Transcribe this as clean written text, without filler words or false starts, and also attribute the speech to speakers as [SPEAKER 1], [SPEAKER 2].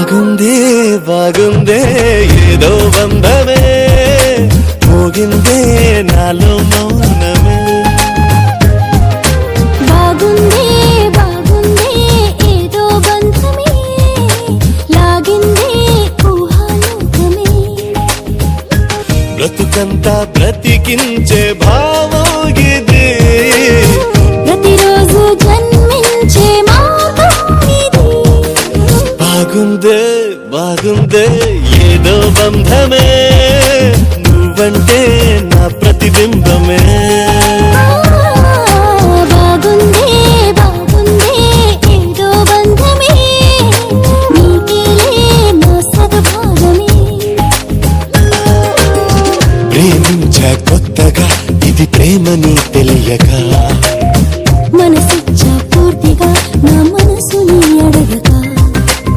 [SPEAKER 1] బాగుందే బాగుందే ఏదో బంధమే మోగిందే నాలో మౌనమే
[SPEAKER 2] బాగుందే బాగుందే ఏదో బంధమే లాగిందే ఊహాలోకమే
[SPEAKER 1] బ్రతుకంతా బ్రతికించే భావం ఇది
[SPEAKER 2] ప్రతిరోజు జన్మించే మార్గం ఇది
[SPEAKER 1] బాగుందే బాగుందే ఏదో బంధమే నువ్వంటే నా ప్రతిబింబమే
[SPEAKER 2] బాగుందే బాగుందే ఏదో బంధమే నీకేలే నా సగభాగమే
[SPEAKER 1] ప్రేమించా కొత్తగా ఇది ప్రేమని తెలియక